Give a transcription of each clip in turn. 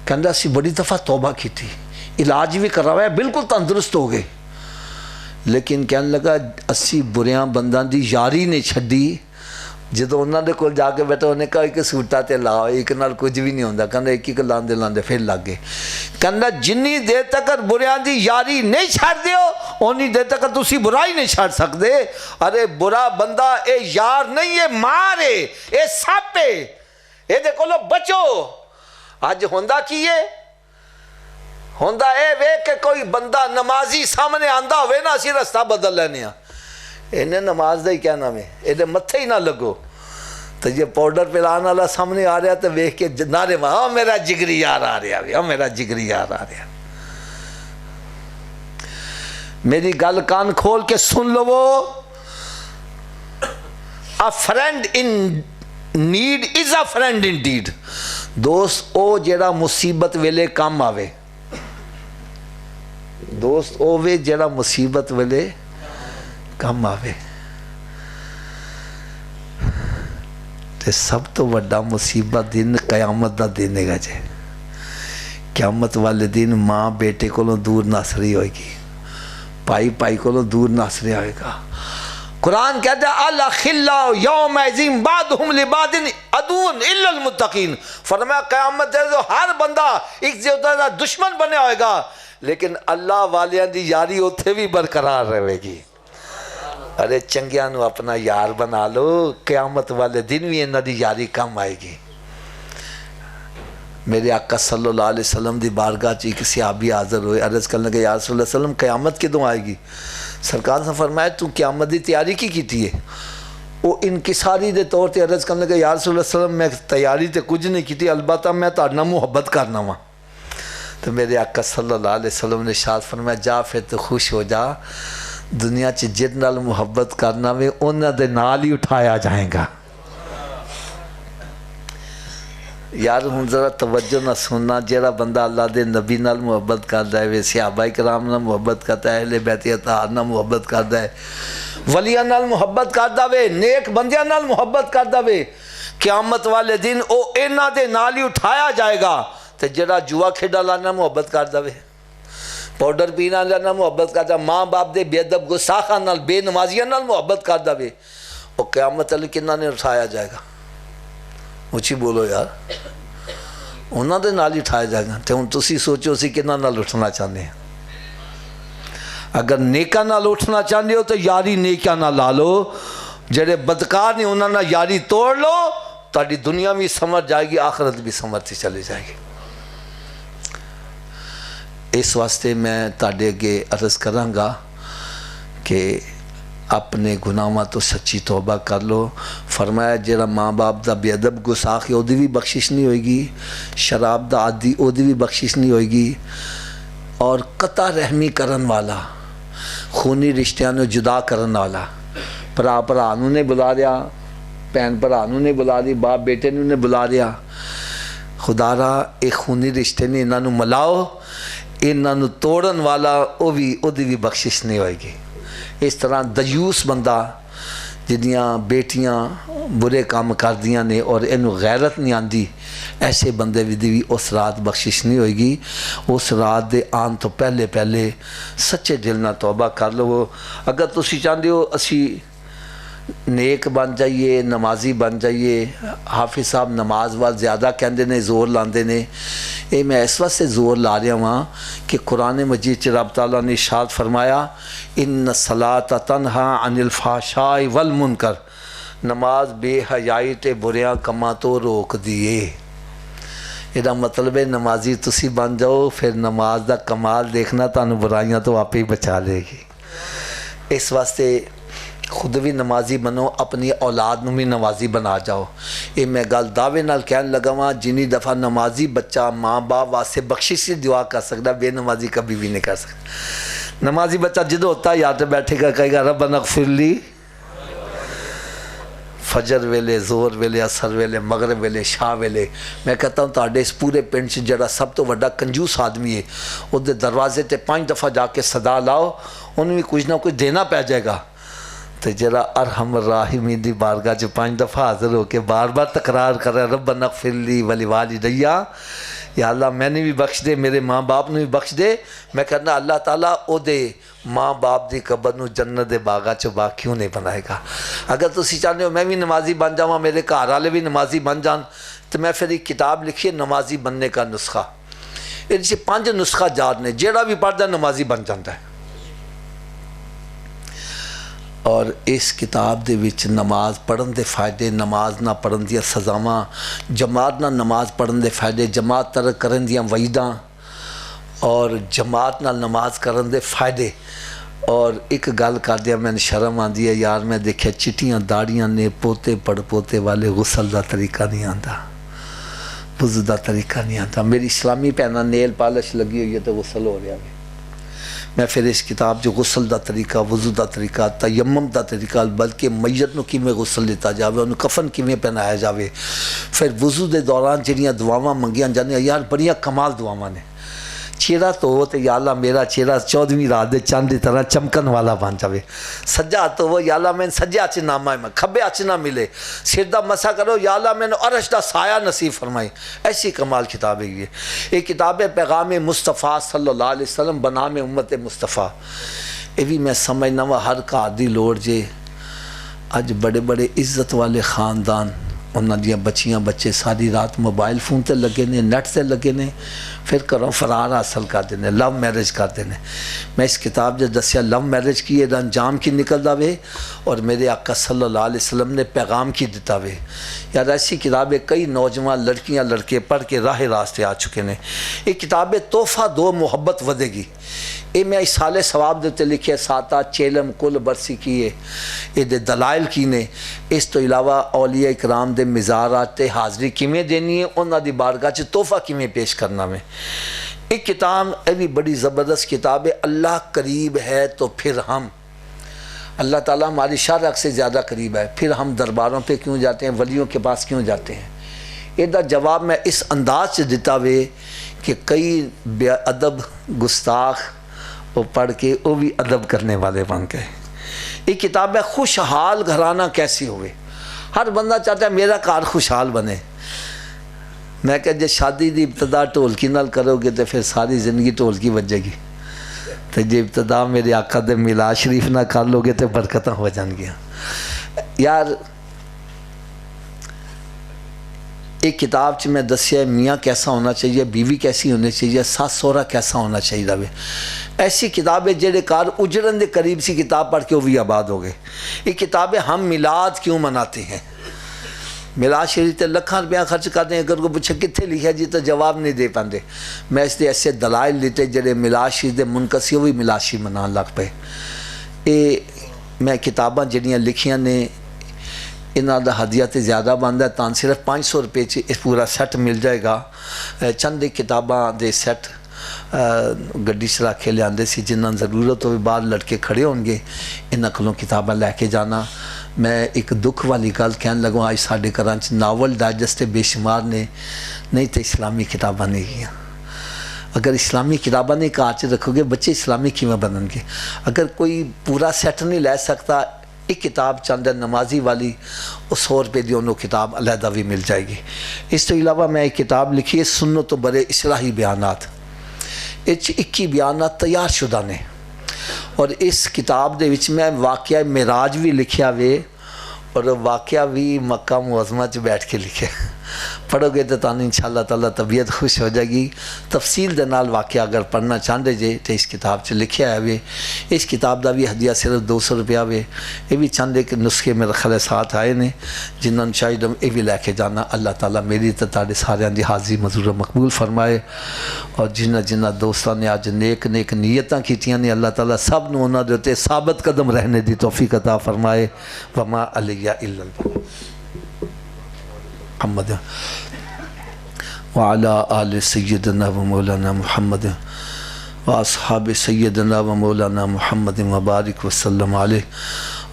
کہندا اسی بڑی دفعہ توبہ کی تھی، علاج بھی کروایا، بالکل تندرست ہو گئے، لیکن کہنے لگا اسی بریاں بنداں دی یاری نے چھڈی۔ جدو انہوں نے کول جا کے بیٹھا انہیں کہا ایک سوٹا تے لاؤ، ایک نال کچھ بھی نہیں ہوتا، کہنا ایک ایک لاندے لاندے پھر لگ گئے۔ کہنا جنی دیر تک بریاں دی یاری نہیں چھڑ دیو اونی دیر تک تسی برائی نہیں چھڑ سکتے۔ ارے برا بندہ اے یار نہیں، اے مار ہے، اے سپ ہے، اے دے کولو بچو۔ آج ہوندہ کی ہے؟ ہوندہ اے وے کہ کوئی بندہ نمازی سامنے آندہ ہوئے نا اسی رستہ بدل لینے ہاں، انہیں نماز دا ہی کہنا میں انہیں متھے ہی نہ لگو، تو یہ پاؤڈر پلانا والا سامنے آ رہا تو ویکھ کے نعرے ماں ہاں میرا جگری یار آ رہا ہے، ہاں میرا جگری یار آ رہا ہے۔ میری گل کان کھول کے سن لو، a friend in need is a friend indeed۔ دوست او جیڑا مصیبت ویلے کام آوے، دوست او وے جیڑا مصیبت ویلے کم آوے۔ تے سب تو وڈا مصیبت دن قیامت دا دن ہے گا جے، قیامت والے دن ماں بیٹے کو دور ناسری ہوئے گی، پائی پائی کو دور ناسری ہوئے گا۔ قرآن کہتا ہے الاخلاء یومئذ بعضهم لبعض عدو الا المتقین، فرمایا قیامت دے تو ہر بندہ ایک دوسرے دا دشمن بنے ہوئے گا، لیکن اللہ والیاں دی یاری اتھے بھی برقرار رہے گی۔ ارے چنگیاں نو اپنا یار بنا لو، قیامت والے دن بھی انہاں دی یاری کم آئے گی۔ میرے آقا صلی اللہ علیہ وسلم دی بارگاہ چی کسی صحابی حاضر ہوئے، عرض کرنے لگے یا رسول اللہ علیہ وسلم قیامت کدوں آئے گی؟ سرکار نے فرمایا تو قیامت دی تیاری کی ہے؟ وہ انکساری دے طور تے عرض کرنے لگے یا رسول اللہ علیہ وسلم میں تیاری تے کچھ نہیں کی تھی، البتہ میں تاڑنا محبت کرنا ہوں۔ تو میرے آقا صلی اللہ علیہ وسلم نے ارشاد فرمایا جا پھر تو خوش ہو جا، دنیا چ جن نال محبت کرنا میں انہاں دے نال ہی اٹھایا جائے گا۔ یار ہن ذرا توجہ نہ سننا، جیڑا بندہ اللہ دے نبی نال محبت کردا ہے، صحابہ کرام نال محبت کرتا ہے، اہل بیت اطہار نال محبت کردا ہے، ولیاں نال محبت کردا وے، نیک بندیاں نال محبت کردا وے، قیامت والے دن او انہاں دے نال ہی اٹھایا جائے گا۔ تے جیڑا جوا کھیڈا لانا محبت کردا وے، پاؤڈر پینا لانا محبت کردا، ماں باپ دے بے ادب گستاخاں نال بے نمازیاں نال محبت کردا وے، او قیامت والے کنہاں نے اٹھایا جائے گا؟ اچھی بولو یار، انہاں دے نال ہی اٹھایا جائے گا۔ تے ہن تسی سوچو اسی کنہاں نال اٹھنا چاہنے ہیں؟ اگر نیکاں نال اٹھنا چاہنے ہو تو یاری نیکاں نال لا لو، جڑے بدکار نے انہاں نال یاری توڑ لو، تہاڈی دنیا بھی سمجھ جائے گی، آخرت بھی سمجھتی چلی جائے گی۔ اس واسطے میں تہاڈے اگے عرض کراں گا کہ اپنے گناہاں تو سچی توبہ کر لو۔ فرمایا جیڑا ماں باپ دا بے ادب گستاخ ہے اودی بھی بخشش نہیں ہوئے گی، شراب دا عادی اودی بھی بخشش نہیں ہوئے گی، اور قطع رحمی کرن والا، خونی رشتیاں نو جدا کرن والا، بھرا بھرا نو نے بلا لیا، بہن بھرا نو نے بلا لی، باپ بیٹے نو نے بلا لیا، خدا را اے خونی رشتے نے انہاں نو ملاؤ، انہاں نو توڑن والا اودی بھی بخشش نہیں ہوئے گی۔ اس طرح دیوس بندہ جنیاں بیٹیاں برے کام کر دیاں نے اور انہوں غیرت نہیں آندی، ایسے بندے بھی اس رات بخشش نہیں ہوئے گی۔ اس رات دے آن تو پہلے پہلے سچے دل نہ توبہ کر لو۔ اگر تسی چاہتے ہو اسی نیک بن جائیے، نمازی بن جائیے، حافظ صاحب نماز وال زیادہ کہندے نے، زور لاندے نے، اے میں اس وقت سے زور لا رہا ہوں کہ قرآن مجید چ رب تعالیٰ نے ارشاد فرمایا ان الصلاۃ تنہا عن الفحشاء والمنکر، نماز بے حیائی تے بریاں کماں تو روک دیے۔ یہ مطلب ہے نمازی تسی بن جاؤ، پھر نماز دا کمال دیکھنا، تانوں برائیاں تو آپ ہی بچا لے گی۔ اس واسطے خود بھی نمازی بنو، اپنی اولاد نو بھی نمازی بنا جاؤ۔ یہ میں گل دعوے نال کہن لگا ہاں، جنی دفعہ نمازی بچہ ماں باپ واسطے بخشش سے دعا کر سکتا، بے نمازی کبھی بھی نہیں کر سکتا۔ نمازی بچہ جدو ہوتا ہے یاد بیٹھے گا کہے گا ربنا اغفر لی، فجر ویلے، زور ویلے، اثر ویلے، مغرب ویلے، شاہ ویلے۔ میں کہتا ہوں تاڑے اس پورے پنڈ سے جڑا سب تو وڈا کنجوس آدمی ہے، وہ دروازے تے 5 دفعہ جا کے صدا لاؤ، انہوں بھی کچھ نہ کچھ دینا پہ جائے گا۔ تو جرا ارحم الراحمین دی بارگاہ 5 دفعہ حاضر ہو کے بار بار تکرار کر رہا ربنا اغفر لی ولوالدی، یا اللہ میں نے بھی بخش دے, میرے ماں باپ نے بھی بخش دے. میں کہنا اللہ تعالیٰ او دے ماں باپ دی قبر نو جنت دے باغاں چ باغ کیوں نہیں بنائے گا. اگر تسی چاہتے ہو میں بھی نمازی بن جاواں, میرے گھر والے بھی نمازی بن جان, تو میں پھر ایک کتاب لکھی ہے نمازی بننے کا نسخہ. یہ 5 نسخہ جات نے, جیڑا بھی پڑھدا نمازی بن جاتا ہے. اور اس کتاب دے وچ نماز پڑھن دے فائدے, نماز نہ پڑھن دیا سزاواں, جماعت نہ نماز پڑھن دے فائدے, جماعت ترک کرن دیا وعیداں, اور جماعت نہ نماز کرن دے فائدے. اور ایک گل کر دیا میں شرم آندی ہے یار, میں دیکھا چٹیاں داڑیاں نے پوتے پڑ پوتے والے غسل دا طریقہ نہیں آندا, وضو دا طریقہ نہیں آتا. میری اسلامی پہنا نیل پالش لگی ہوئی ہے تو غسل ہو رہا ہے. میں پھر اس کتاب جو غسل دا طریقہ, وضو دا طریقہ, تیمم دا طریقہ, بلکہ میت نو کیویں غسل دیتا جاوے, انہوں کفن کیویں پہنایا جاوے, پھر وضو دے دوران جڑیاں دعاواں منگیاں جاندیاں یار بڑیاں کمال دعاواں نے. چہرہ تو ہو تو یا اللہ میرا چہرہ 14ویں رات دے چاند دی طرح چمکن والا بن جاوے. سجا تو وہ یا اللہ میں سجے ہاتھ نام آئے, میں کھبے ہاتھ نہ ملے, سر دا مسا کرو یا اللہ میں عرش دا سایہ نصیب فرمائی. ایسی کمال کتاب ہے یہ کتاب ہے پیغام مصطفیٰ صلی اللہ علیہ وسلم بنام امت مصطفیٰ. یہ بھی میں سمجھنا وا ہر گھر دی لوڑ جے. اج بڑے بڑے عزت والے خاندان, انہاں دیاں بچیاں بچے ساری رات موبائل فون تے لگے نے, نیٹ تے لگے نے, پھر گھروں فرار حاصل کر دینے, لو میرج کر دینے. میں اس کتاب جو دسیا لو میرج کی یہ انجام کی نکلدا وے, اور میرے آقا صلی اللہ علیہ وسلم نے پیغام کی دیتا وے. یار ایسی کتابیں کئی نوجوان لڑکیاں لڑکے پڑھ کے راہ راستے آ چکے ہیں. یہ کتاب تحفہ دو محبت ودے گی. یہ میں سال ثواب دیتے لکھے ساتا چیلم کل برسی کیے, یہ دے دلائل کی نے. اس تو علاوہ اولیاء اکرام دے مزارات تے حاضری کیویں دینی ہے, انہاں دی بارگاہ چ تحفہ کیویں پیش کرنا میں. ایک کتاب یہ بھی بڑی زبردست کتاب ہے, اللہ قریب ہے تو پھر ہم, اللہ تعالیٰ ہماری شرح سے زیادہ قریب ہے, پھر ہم درباروں پہ کیوں جاتے ہیں, ولیوں کے پاس کیوں جاتے ہیں. یہ دا جواب میں اس انداز سے دیتا ہوئے کہ کئی بے ادب گستاخ وہ پڑھ کے وہ بھی ادب کرنے والے بن گئے. یہ کتاب ہے خوشحال گھرانہ کیسی ہوئے. ہر بندہ چاہتا ہے میرا گھر خوشحال بنے. میں کہ جے شادی دی ابتدا ڈھولکی نال کرو گے تو پھر ساری زندگی ڈھولکی بجے گی, تو جے ابتدا میرے آقا دے میلاد شریف نہ کر لو گے تو برکتیں ہو جان گیا. یار ایک کتاب چ میں دسیا میاں کیسا ہونا چاہیے, بیوی کیسی ہونی چاہیے, ساس سہرا کیسا ہونا چاہیے. ایسی کتابیں جڑے کار اجڑن دے قریب سی کتاب پڑھ کے وہ بھی آباد ہو گئے. یہ کتابیں ہم میلاد کیوں مناتے ہیں, میلاد شریف تے لکھاں روپیہ خرچ کرتے ہیں, اگر کو پوچھے کتنے لکھا جی تو جواب نہیں دے پاندے. میں اس دے ایسے دلائل لیتے جڑے میلاد شریف دے منقسی ہوئی میلاد شریف منان لگ پے. یہ میں کتاباں جڑیاں لکھیاں نے انہاں دا ہدیہ تے زیادہ بندا ہے, تان صرف 500 روپے چ اس پورا سیٹ مل جائے گا. چند کتاباں دے سیٹ گڈی چلا کے لے آندے سی, جنہاں ضرورت ہوئے بعد لڑکے کھڑے ہون گے, انہاں کولوں کتاباں لے کے جانا. میں ایک دکھ والی گل کہن لگوں, آج ساڈے گھراں چ ناول ڈائجسٹ بے شمار نے, نہیں تو اسلامی کتاباں نہیں گیاں. اگر اسلامی کتاباں نہیں کار چ رکھو گے بچے اسلامی کیویں بنن گے. اگر کوئی پورا سیٹ نہیں لے سکتا, ایک کتاب چاند ہے نمازی والی, وہ 100 روپے دی انہوں کتاب علیحدہ بھی مل جائے گی. اس تو علاوہ میں ایک کتاب لکھی ہے سنت و برے اصلاحی بیانات. اس 21 بیانات تیار شدہ نے, اور اس کتاب دے وچ میں واقعہ معراج بھی لکھیا وے, اور واقعہ بھی مکہ معظمہ چ بیٹھ کے لکھے. پڑھو گے تو تانوں انشاءاللہ تعالیٰ طبیعت خوش ہو جائے گی. تفصیل دے نال واقعہ اگر پڑھنا چاہتے جے تو اس کتاب چ لکھیا ہے وے. اس کتاب دا بھی ہدیہ صرف 200 روپیہ وے. یہ بھی چند ایک نسخے میرے خلے ساتھ آئے نے, جنہوں نے شاید یہ بھی لے کے جانا. اللہ تعالیٰ میری تو تاڑے سارے دی حاضری مزور مقبول فرمائے, اور جنہ دوستان نے آج نیک نیتاں کیتیاں نے, اللہ تعالیٰ سب نو انہاں دے تے ثابت قدم رہنے دی توفیق عطا فرمائے. وما علیہ الا البلاغ. محمد وعلى آل سيدنا ومولانا محمد واصحاب سيدنا ومولانا محمد وبارك وسلم عليه.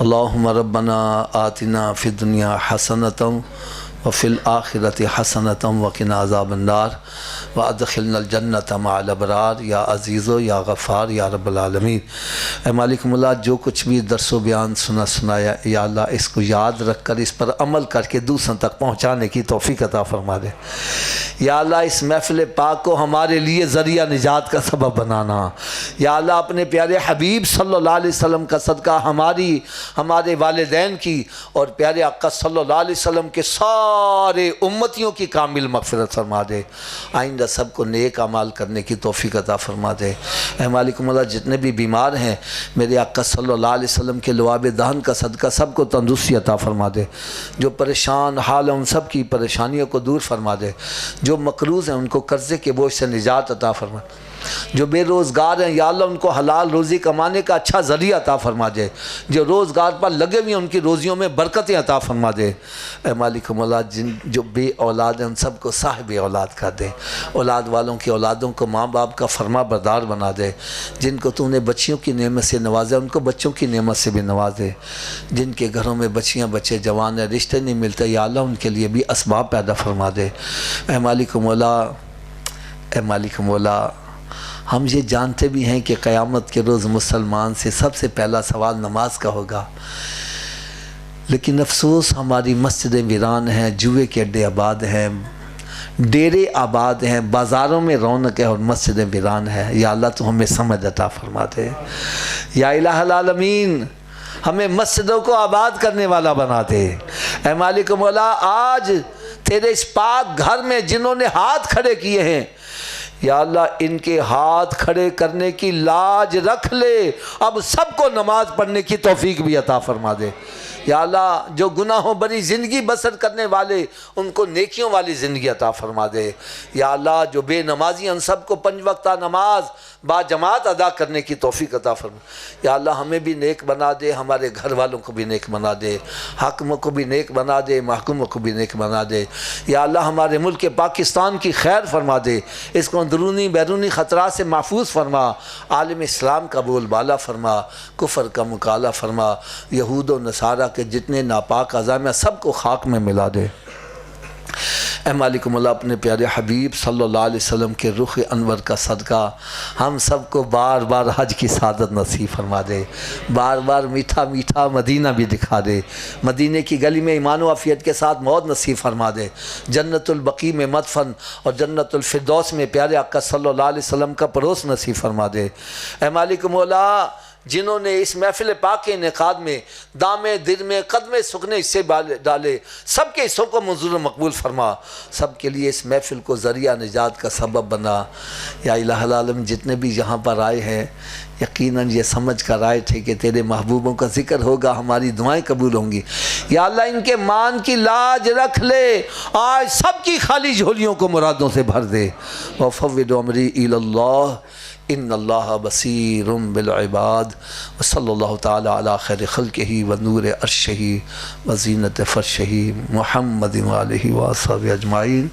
اللهم ربنا آتنا في الدنيا حسنة وفي الآخرة حسنة وقنا عذاب النار وادخلنا الجنت مع الابرار یا عزیز و یا غفار یا رب العالمین۔ اے مالک مولا جو کچھ بھی درس و بیان سنایا یا اللہ اس کو یاد رکھ کر اس پر عمل کر کے دوسروں تک پہنچانے کی توفیق عطا فرما دے۔ یا اللہ اس محفل پاک کو ہمارے لیے ذریعہ نجات کا سبب بنانا۔ یا اللہ اپنے پیارے حبیب صلی اللہ علیہ وسلم کا صدقہ ہمارے والدین کی اور پیارے آقا صلی اللہ علیہ وسلم کے سارے امتیوں کی کامل مغفرت فرما دے۔ آئندہ سب کو نیک اعمال کرنے کی توفیق عطا فرما دے۔ اے مالک مولا جتنے بھی بیمار ہیں میرے آقا صلی اللہ علیہ وسلم کے لعاب دہن کا صدقہ سب کو تندرستی عطا فرما دے۔ جو پریشان حال ہیں ان سب کی پریشانیوں کو دور فرما دے۔ جو مقروض ہیں ان کو قرضے کے بوجھ سے نجات عطا فرما دے۔ جو بے روزگار ہیں یا اللہ ان کو حلال روزی کمانے کا اچھا ذریعہ عطا فرما دے۔ جو روزگار پر لگے ہوئے ہیں ان کی روزیوں میں برکتیں عطا فرما دے۔ اے مالک مولا جو بے اولاد ہیں ان سب کو صاحب اولاد کر دے۔ اولاد والوں کی اولادوں کو ماں باپ کا فرما بردار بنا دے۔ جن کو تو نے بچیوں کی نعمت سے نوازا ان کو بچوں کی نعمت سے بھی نوازے۔ جن کے گھروں میں بچیاں بچے جوان ہیں رشتے نہیں ملتے یا اللہ ان کے لیے بھی اسباب پیدا فرما دے۔ اے مالک مولا ہم یہ جانتے بھی ہیں کہ قیامت کے روز مسلمان سے سب سے پہلا سوال نماز کا ہوگا، لیکن افسوس ہماری مسجدیں ویران ہیں، جوئے کے اڈے آباد ہیں، ڈیرے آباد ہیں، بازاروں میں رونق ہے اور مسجدیں ویران ہیں۔ یا اللہ تو ہمیں سمجھ عطا فرما دے۔ یا الہ العالمین ہمیں مسجدوں کو آباد کرنے والا بنا دے۔ اے مالک مولا آج تیرے اس پاک گھر میں جنہوں نے ہاتھ کھڑے کیے ہیں یا اللہ ان کے ہاتھ کھڑے کرنے کی لاج رکھ لے، اب سب کو نماز پڑھنے کی توفیق بھی عطا فرما دے۔ یا اللہ جو گناہوں بری زندگی بسر کرنے والے ان کو نیکیوں والی زندگی عطا فرما دے۔ یا اللہ جو بے نمازی ان سب کو 5 وقتہ نماز با جماعت ادا کرنے کی توفیق عطا فرما۔ یا اللہ ہمیں بھی نیک بنا دے، ہمارے گھر والوں کو بھی نیک بنا دے، حاکموں کو بھی نیک بنا دے، محکوموں کو بھی نیک بنا دے۔ یا اللہ ہمارے ملک پاکستان کی خیر فرما دے، اس کو اندرونی بیرونی خطرات سے محفوظ فرما، عالم اسلام کا بول بالا فرما، کفر کا مقالہ فرما، یہود و نصارہ کے جتنے ناپاک اعضاء ہیں سب کو خاک میں ملا دے۔ اے مالک مولا اپنے پیارے حبیب صلی اللہ علیہ وسلم کے رخ انور کا صدقہ ہم سب کو بار بار حج کی سعادت نصیب فرما دے، بار بار میٹھا میٹھا مدینہ بھی دکھا دے، مدینے کی گلی میں ایمان و عافیت کے ساتھ موت نصیب فرما دے، جنت البقیع میں مدفن اور جنت الفردوس میں پیارے آقا صلی اللہ علیہ وسلم کا پڑوس نصیب فرما دے۔ اے مالک مولا جنہوں نے اس محفل پاک کے انعقاد میں دامے دل میں قدمے سکنے حصے ڈالے سب کے حصوں کو منظور و مقبول فرما، سب کے لیے اس محفل کو ذریعہ نجات کا سبب بنا۔ یا الہ العالم جتنے بھی یہاں پر آئے ہیں یقیناً یہ سمجھ کر آئے تھے کہ تیرے محبوبوں کا ذکر ہوگا، ہماری دعائیں قبول ہوں گی۔ یا اللہ ان کے مان کی لاج رکھ لے، آج سب کی خالی جھولیوں کو مرادوں سے بھر دے۔ وَفَوِّضُ أَمْرِي إِلَى اللَّهِ ان اللہ بصیر بالعباد وصلی اللہ تعالی علی خیر خلقہ ونور عرشہ وزینت فرشہ محمد وآلہ وصحبہ اجمعین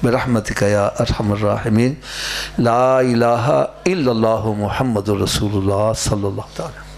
برحمتک یا ارحم الراحمین۔ لا الہ الا اللہ محمد رسول اللہ صلی اللہ تعالی